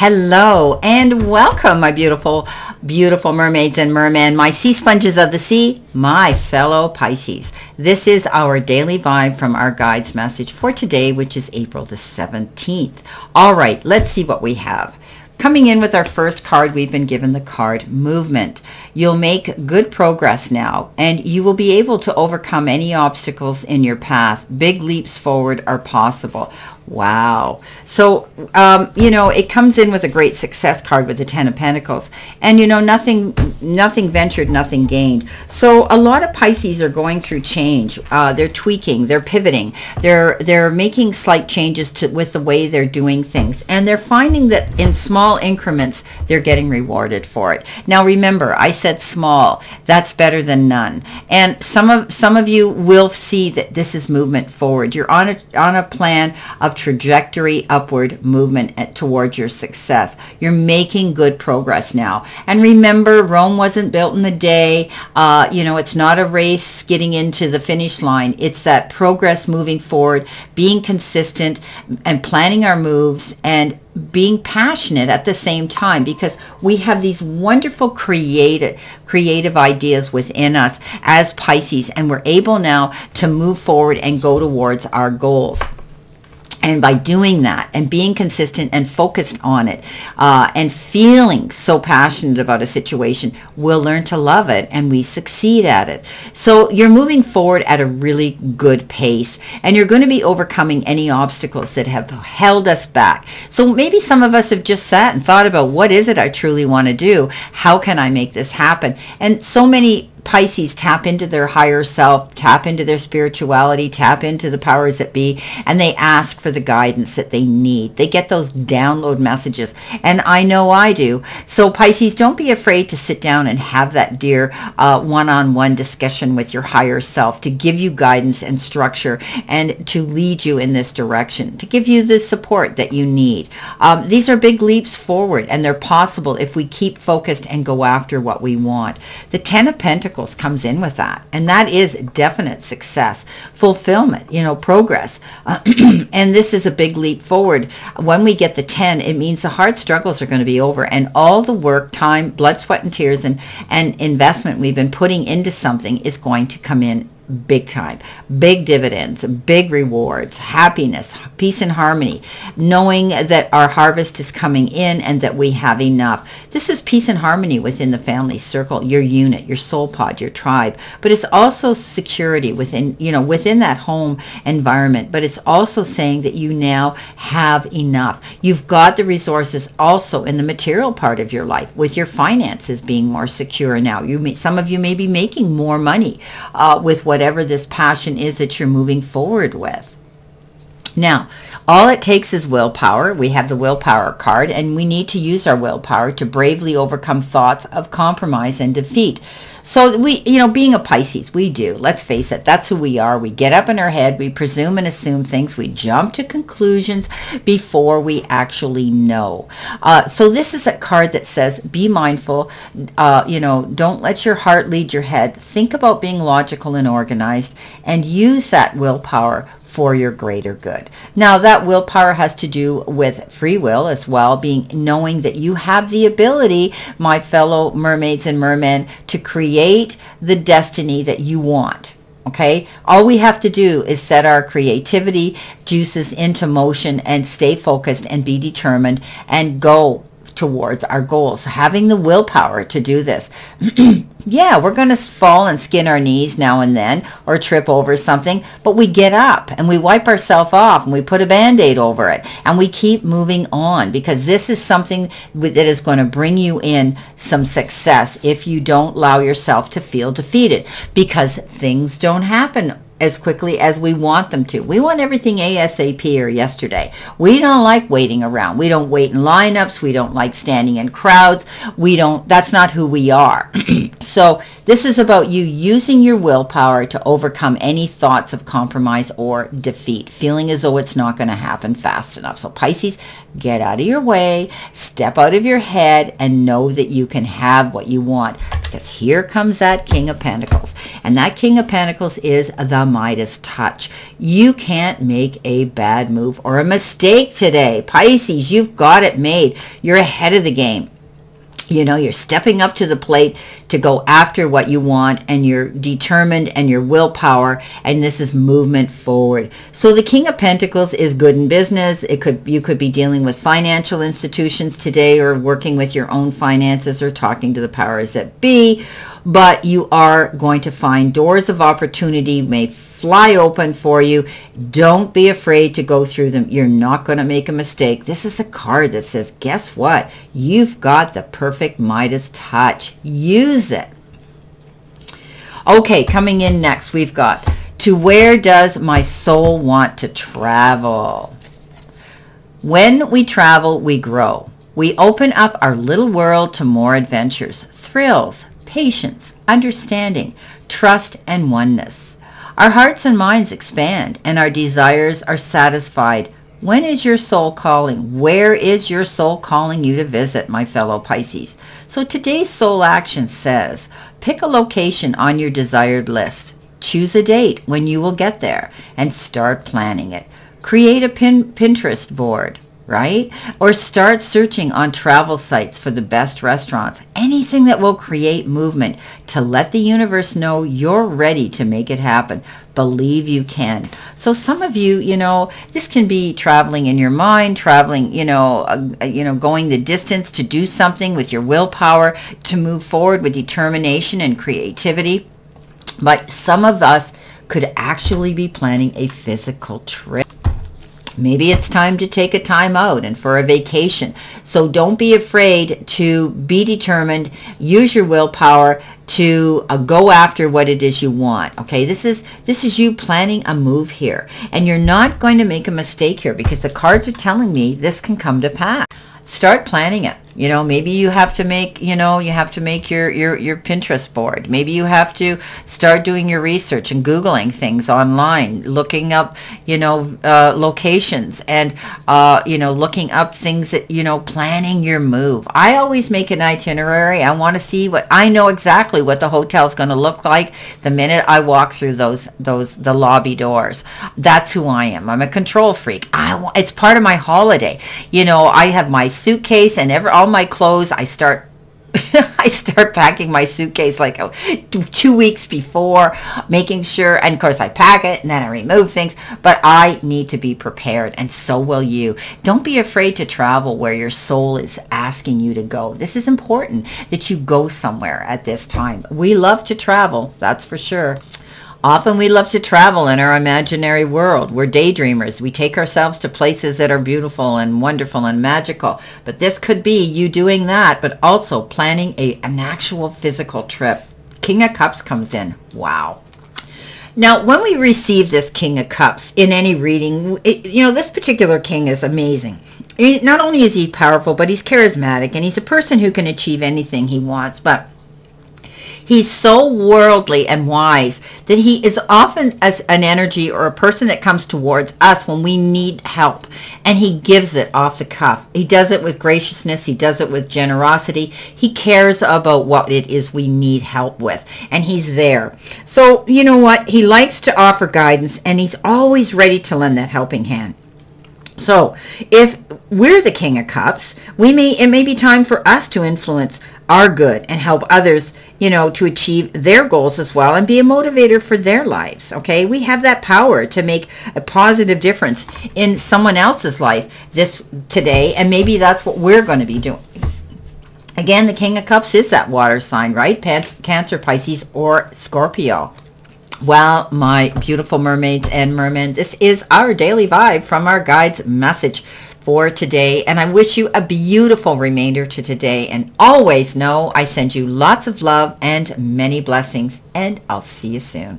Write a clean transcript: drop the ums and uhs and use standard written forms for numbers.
Hello and welcome, my beautiful, beautiful mermaids and mermen, my sea sponges of the sea, my fellow Pisces. This is our daily vibe from our guide's message for today, which is April the 17th. All right, let's see what we have. Coming in with our first card, we've been given the card movement. You'll make good progress now, and you will be able to overcome any obstacles in your path. Big leaps forward are possible. Wow. So, it comes in with a great success card with the Ten of Pentacles. And, nothing ventured, nothing gained. So a lot of Pisces are going through change. They're tweaking, they're pivoting, they're making slight changes with the way they're doing things. And they're finding that in small increments, they're getting rewarded for it. Now, remember, I said small. That's better than none. And some of you will see that this is movement forward. You're on a plan of trajectory upward movement towards your success. You're making good progress now. And remember, Rome wasn't built in a day. It's not a race getting into the finish line. It's that progress moving forward, being consistent and planning our moves and being passionate at the same time, because we have these wonderful creative ideas within us as Pisces, and we're able now to move forward and go towards our goals. And by doing that and being consistent and focused on it and feeling so passionate about a situation, we'll learn to love it and we succeed at it. So you're moving forward at a really good pace, and you're going to be overcoming any obstacles that have held us back. So maybe some of us have just sat and thought about, what is it I truly want to do? How can I make this happen? And so many Pisces tap into their higher self, tap into their spirituality, tap into the powers that be, and they ask for the guidance that they need. They get those download messages, and I know I do. So Pisces, don't be afraid to sit down and have that dear one-on-one discussion with your higher self to give you guidance and structure and to lead you in this direction, to give you the support that you need. These are big leaps forward, and they're possible if we keep focused and go after what we want. The Ten of Pentacles comes in with that, and that is definite success, fulfillment, progress. And this is a big leap forward. When we get the 10, it means the hard struggles are going to be over, and all the work, time, blood, sweat, and tears and investment we've been putting into something is going to come in big time, big dividends, big rewards, happiness, peace and harmony, knowing that our harvest is coming in and that we have enough. This is peace and harmony within the family circle, your unit, your soul pod, your tribe, but it's also security within that home environment. But it's also saying that you now have enough. You've got the resources also in the material part of your life, with your finances being more secure now. Some of you may be making more money with whatever this passion is that you're moving forward with. Now, all it takes is willpower. We have the willpower card, and we need to use our willpower to bravely overcome thoughts of compromise and defeat. So being a Pisces, we do. Let's face it, that's who we are. We get up in our head, we presume and assume things, we jump to conclusions before we actually know. So this is a card that says, be mindful, don't let your heart lead your head. Think about being logical and organized, and use that willpower for your greater good. Now, that willpower has to do with free will as well, knowing that you have the ability, my fellow mermaids and mermen, to create the destiny that you want. Okay, all we have to do is set our creativity juices into motion and stay focused and be determined and go towards our goals. Having the willpower to do this. Yeah, we're going to fall and skin our knees now and then, or trip over something, but we get up and we wipe ourselves off and we put a band-aid over it and we keep moving on, because this is something that is going to bring you in some success if you don't allow yourself to feel defeated, because things don't happen as quickly as we want them to. We want everything ASAP or yesterday. We don't like waiting around. We don't wait in lineups. We don't like standing in crowds. That's not who we are. So this is about you using your willpower to overcome any thoughts of compromise or defeat, feeling as though it's not going to happen fast enough. So Pisces, get out of your way, step out of your head, and know that you can have what you want. Because here comes that King of Pentacles. And that King of Pentacles is the Midas touch. You can't make a bad move or a mistake today. Pisces, you've got it made. You're ahead of the game. You know, you're stepping up to the plate to go after what you want, and you're determined, and your willpower, and this is movement forward. So the King of Pentacles is good in business. You could be dealing with financial institutions today, or working with your own finances, or talking to the powers that be. But you are going to find doors of opportunity may fly open for you. Don't be afraid to go through them. You're not going to make a mistake. This is a card that says, guess what? You've got the perfect Midas touch. Use it. Okay, coming in next, we've got, to where does my soul want to travel? When we travel, we grow. We open up our little world to more adventures, thrills, patience, understanding, trust, and oneness. Our hearts and minds expand, and our desires are satisfied. When is your soul calling? Where is your soul calling you to visit, my fellow Pisces? So today's soul action says, pick a location on your desired list. Choose a date when you will get there and start planning it. Create a Pinterest board, right? Or start searching on travel sites for the best restaurants. Anything that will create movement to let the universe know you're ready to make it happen. Believe you can. So some of you, you know, this can be traveling in your mind, traveling, going the distance to do something with your willpower, to move forward with determination and creativity. But some of us could actually be planning a physical trip. Maybe it's time to take a time out and for a vacation. So don't be afraid to be determined. Use your willpower to go after what it is you want. Okay, this is you planning a move here. And you're not going to make a mistake here, because the cards are telling me this can come to pass. Start planning it. You know, maybe you have to make, your Pinterest board. Maybe you have to start doing your research and Googling things online, looking up, locations, and, looking up things that, planning your move. I always make an itinerary. I want to see I know exactly what the hotel's going to look like the minute I walk through the lobby doors. That's who I am. I'm a control freak. It's part of my holiday. I have my suitcase and all my clothes. I start packing my suitcase like 2 weeks before, making sure, and of course I pack it and then I remove things, but I need to be prepared, and so will you. Don't be afraid to travel where your soul is asking you to go. This is important, that you go somewhere at this time. We love to travel, that's for sure. Often we love to travel in our imaginary world. We're daydreamers. We take ourselves to places that are beautiful and wonderful and magical. But this could be you doing that, but also planning an actual physical trip. King of Cups comes in. Wow. Now, when we receive this King of Cups in any reading, this particular king is amazing. Not only is he powerful, but he's charismatic, and he's a person who can achieve anything he wants. But he's so worldly and wise that he is often as an energy or a person that comes towards us when we need help. And he gives it off the cuff. He does it with graciousness. He does it with generosity. He cares about what it is we need help with. And he's there. So you know what? He likes to offer guidance, and he's always ready to lend that helping hand. So if we're the King of Cups, it may be time for us to influence our good and help others, to achieve their goals as well, and be a motivator for their lives. Okay, we have that power to make a positive difference in someone else's life today, and maybe that's what we're going to be doing. Again, the King of Cups is that water sign, right? Cancer, Pisces, or Scorpio. Well, my beautiful mermaids and mermen, this is our daily vibe from our guide's message for today. And I wish you a beautiful remainder to today. And always know I send you lots of love and many blessings. And I'll see you soon.